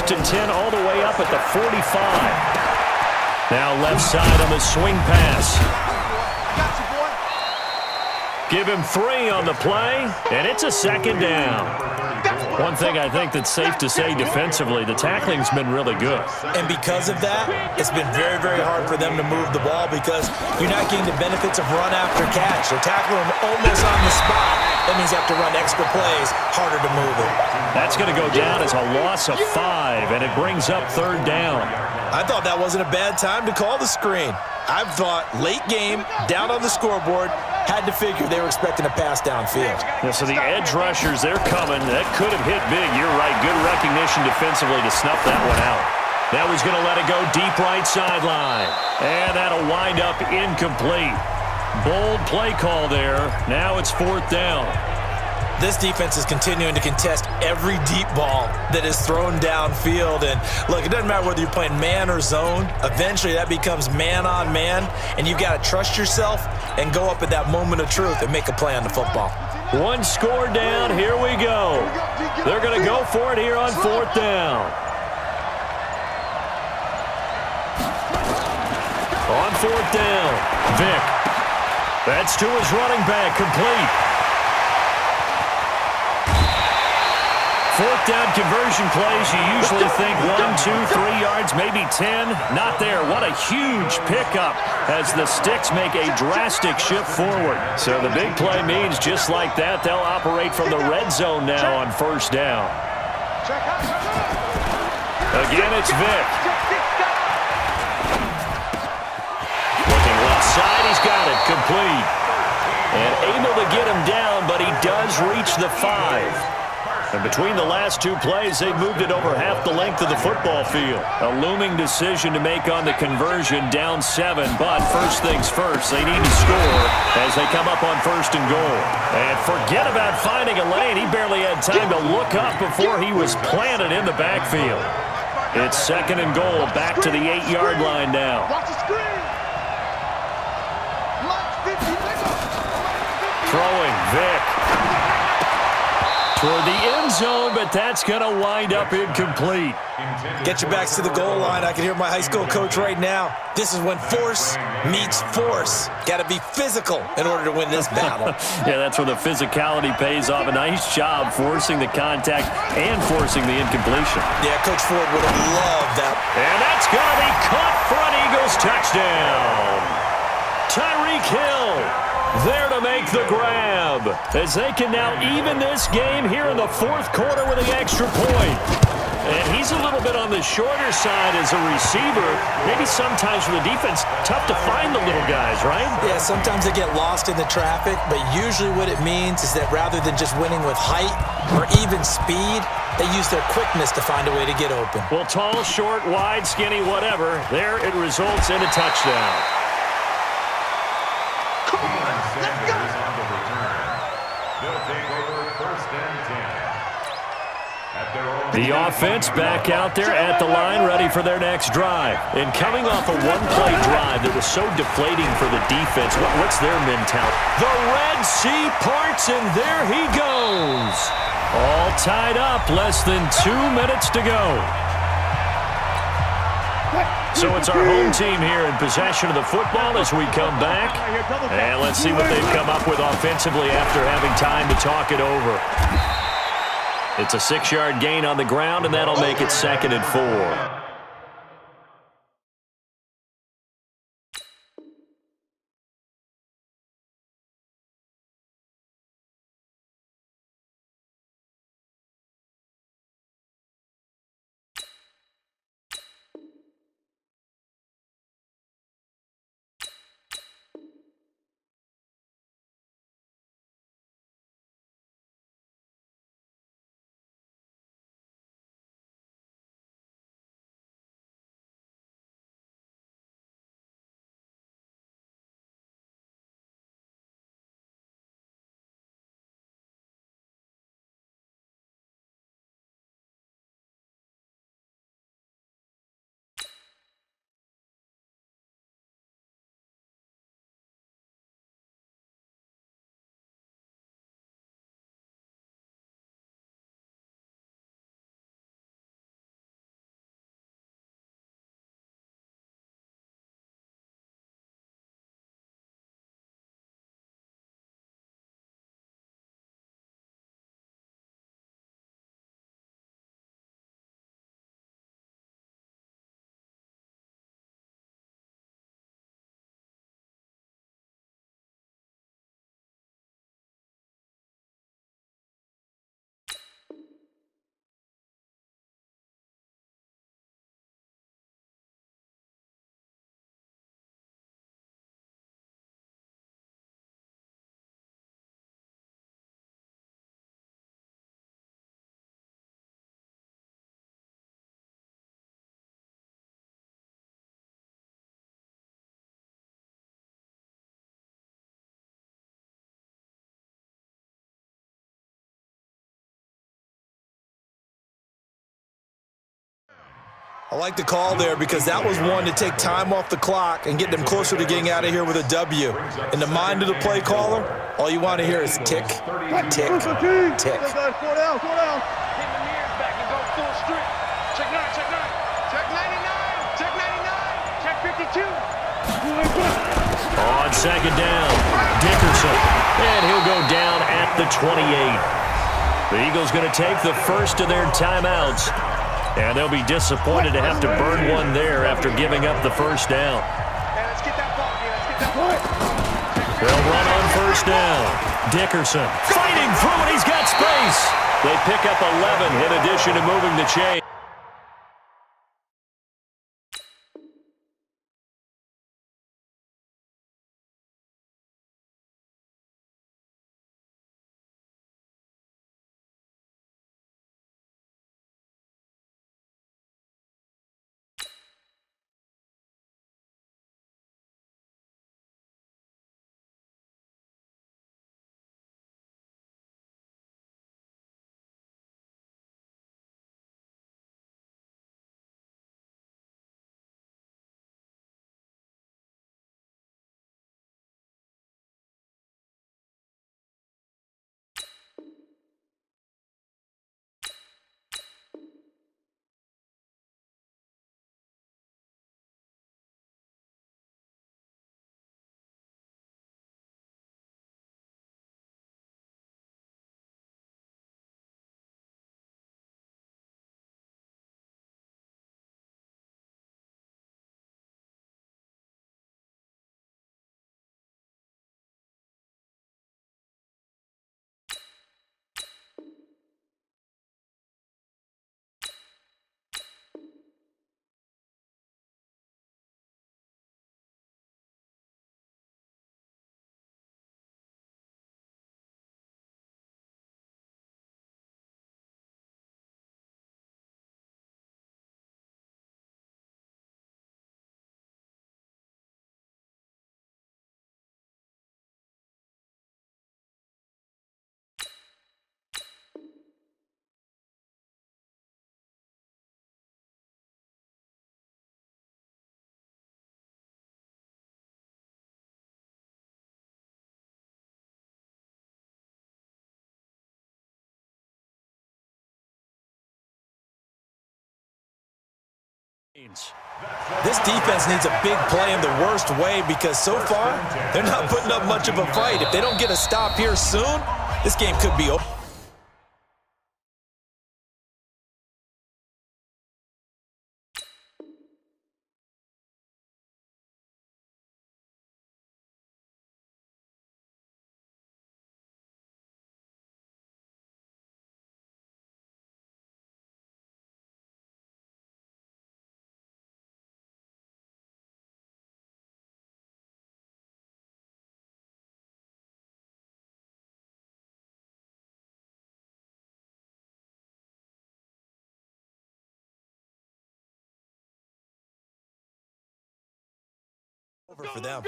1st and 10 all the way up at the 45. Now left side on the swing pass. Give him 3 on the play, and it's a 2nd down. One thing I think that's safe to say defensively, the tackling's been really good. And because of that, it's been very, very hard for them to move the ball because you're not getting the benefits of run after catch. They're tackling them almost on the spot. That means you have to run extra plays, harder to move it. That's going to go down as a loss of 5, and it brings up 3rd down. I thought that wasn't a bad time to call the screen. I've thought late game, down on the scoreboard, had to figure they were expecting a pass downfield. Yeah, so the edge rushers, they're coming. That could have hit big. You're right. Good recognition defensively to snuff that one out. Now he's going to let it go deep right sideline. And that'll wind up incomplete. Bold play call there. Now it's 4th down. This defense is continuing to contest every deep ball that is thrown downfield. And, look, it doesn't matter whether you're playing man or zone. Eventually, that becomes man-on-man, and you've got to trust yourself and go up at that moment of truth and make a play on the football. 1 score down. Here we go. They're going to go for it here on 4th down. On 4th down, Vick. That's to his running back, complete. 4th down conversion plays, you usually think 1, 2, 3 yards, maybe 10. Not there. What a huge pickup as the Sticks make a drastic shift forward. So the big play means just like that, they'll operate from the red zone now on 1st down. Again, it's Vick. Looking left side, he's got it, complete. And able to get him down, but he does reach the 5. And between the last 2 plays, they've moved it over half the length of the football field. A looming decision to make on the conversion, down 7. But first things first, they need to score as they come up on 1st and goal. And forget about finding a lane. He barely had time to look up before he was planted in the backfield. It's 2nd and goal, back to the 8-yard line now. Throwing, Vick. Toward the end zone, but that's going to wind up incomplete. Get your backs to the goal line. I can hear my high school coach right now. This is when force meets force. Got to be physical in order to win this battle. Yeah, that's where the physicality pays off. A nice job forcing the contact and forcing the incompletion. Yeah, Coach Ford would have loved that. And that's going to be caught for an Eagles touchdown. Tyreek Hill there to make the grab as they can now even this game here in the 4th quarter with an extra point. And he's a little bit on the shorter side as a receiver. Maybe sometimes for the defense, tough to find the little guys, right? Yeah, sometimes they get lost in the traffic, but usually what it means is that rather than just winning with height or even speed, they use their quickness to find a way to get open. Well, tall, short, wide, skinny, whatever, there it results in a touchdown. Sanders on the return. They'll take over 1st and 10. At their own The offense back out there at the line, ready for their next drive. And coming off a one-play drive that was so deflating for the defense, what's their mentality? The Red Sea parts, and there he goes. All tied up, less than 2 minutes to go. So it's our home team here in possession of the football as we come back. And let's see what they've come up with offensively after having time to talk it over. It's a 6-yard gain on the ground, and that'll make it 2nd and 4. I like the call there because that was one to take time off the clock and get them closer to getting out of here with a W. In the mind of the play caller, all you want to hear is tick, tick, tick. Slow down. Hit the mirrors back and go full strip. Check 9, check 9. Check 99, check 99, check 52. On second down, Dickerson. And he'll go down at the 28. The Eagles going to take the first of their timeouts. And they'll be disappointed to have to burn one there after giving up the first down. Let's get that ball here. Let's get that ball. They'll run on first down. Dickerson fighting through it. He's got space. They pick up 11 in addition to moving the chain. This defense needs a big play in the worst way because so far, they're not putting up much of a fight. If they don't get a stop here soon, this game could be over. For them.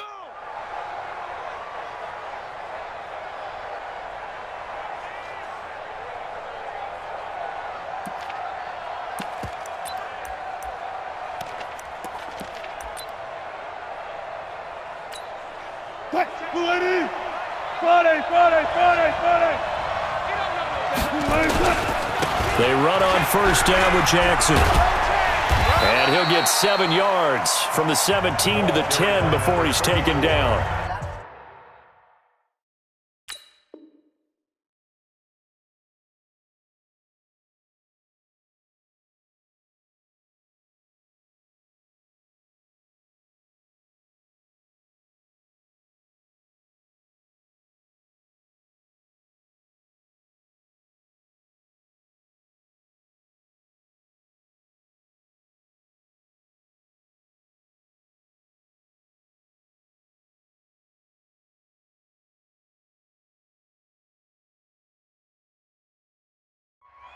They run on first down with Jackson. And he'll get 7 yards from the 17 to the 10 before he's taken down.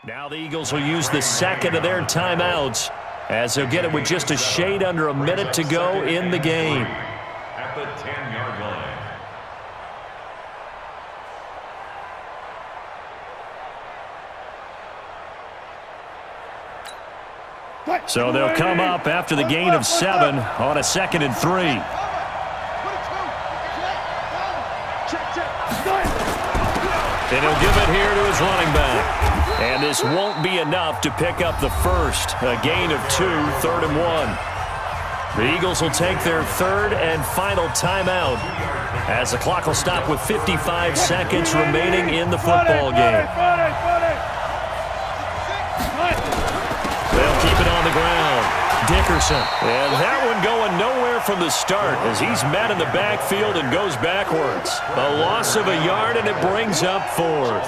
Now the Eagles will use the second of their timeouts as they'll get it with just a shade under a minute to go in the game. At the 10-yard line. So they'll come up after the gain of 7 on a 2nd and 3. And he'll give it here to his running back. And this won't be enough to pick up the first. A gain of 2, 3rd and 1. The Eagles will take their 3rd and final timeout as the clock will stop with 55 seconds remaining in the football game. They'll keep it on the ground. Dickerson. And that one going nowhere from the start as he's met in the backfield and goes backwards. A loss of a yard, and it brings up 4th.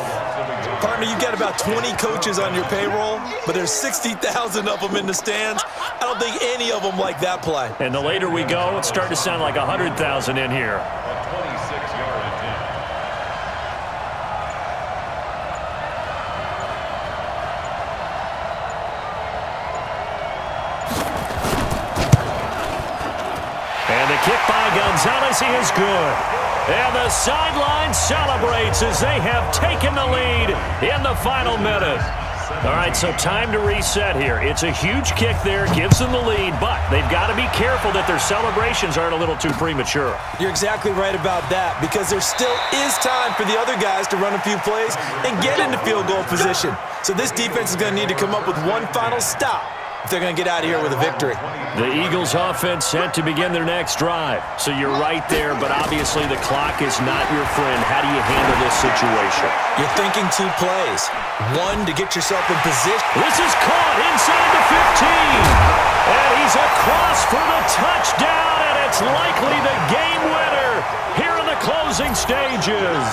Partner, you've got about 20 coaches on your payroll, but there's 60,000 of them in the stands. I don't think any of them like that play. And the later we go, it's starting to sound like 100,000 in here. A 26-yard attempt. And the kick by Gonzalez, he is good. And the sideline celebrates as they have taken the lead in the final minute. All right, so time to reset here. It's a huge kick there, gives them the lead, but they've got to be careful that their celebrations aren't a little too premature. You're exactly right about that, because there still is time for the other guys to run a few plays and get into field goal position. So this defense is going to need to come up with one final stop if they're going to get out of here with a victory. The Eagles offense set to begin their next drive. So you're right there, but obviously the clock is not your friend. How do you handle this situation? You're thinking 2 plays. One, to get yourself in position. This is caught inside the 15. And he's across for the touchdown, and it's likely the game winner here in the closing stages.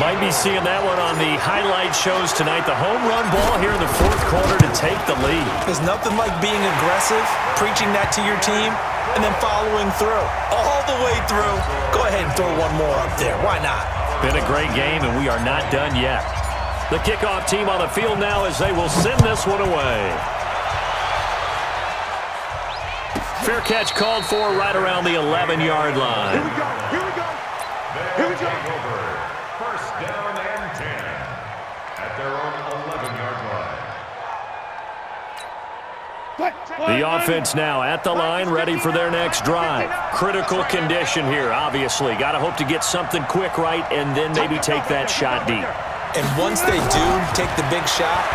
Might be seeing that one on the highlight shows tonight. The home run ball here in the 4th quarter to take the lead. There's nothing like being aggressive, preaching that to your team, and then following through. All the way through. Go ahead and throw one more up there. Why not? Been a great game, and we are not done yet. The kickoff team on the field now as they will send this one away. Fair catch called for right around the 11-yard line. Here we go. Here we go. Here we go. First down and 10 at their own 11-yard line. The offense now at the line, ready for their next drive. Critical condition here, obviously. Got to hope to get something quick right and then maybe take that shot deep. And once they do take the big shot,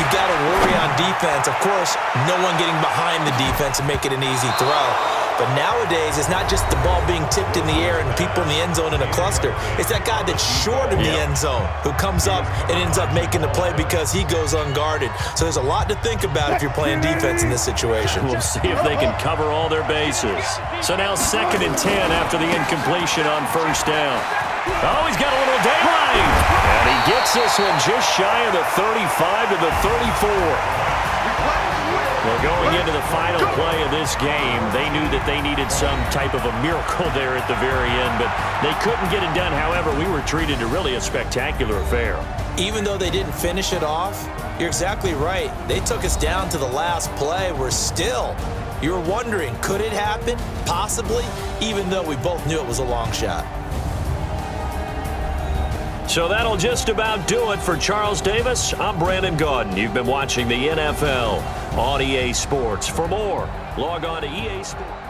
you've got to worry on defense. Of course, no one getting behind the defense and make it an easy throw. But nowadays, it's not just the ball being tipped in the air and people in the end zone in a cluster. It's that guy that's short of the end zone who comes up and ends up making the play because he goes unguarded. So there's a lot to think about if you're playing defense in this situation. We'll see if they can cover all their bases. So now 2nd and 10 after the incompletion on 1st down. Oh, he's got a little daylight. And he gets this one just shy of the 35 to the 34. Well, going into the final play of this game, they knew that they needed some type of a miracle there at the very end, but they couldn't get it done. However, we were treated to really a spectacular affair. Even though they didn't finish it off, you're exactly right. They took us down to the last play. You're wondering, could it happen? Possibly, even though we both knew it was a long shot. So that'll just about do it for Charles Davis. I'm Brandon Gaudin. You've been watching the NFL on EA Sports. For more, log on to EA Sports.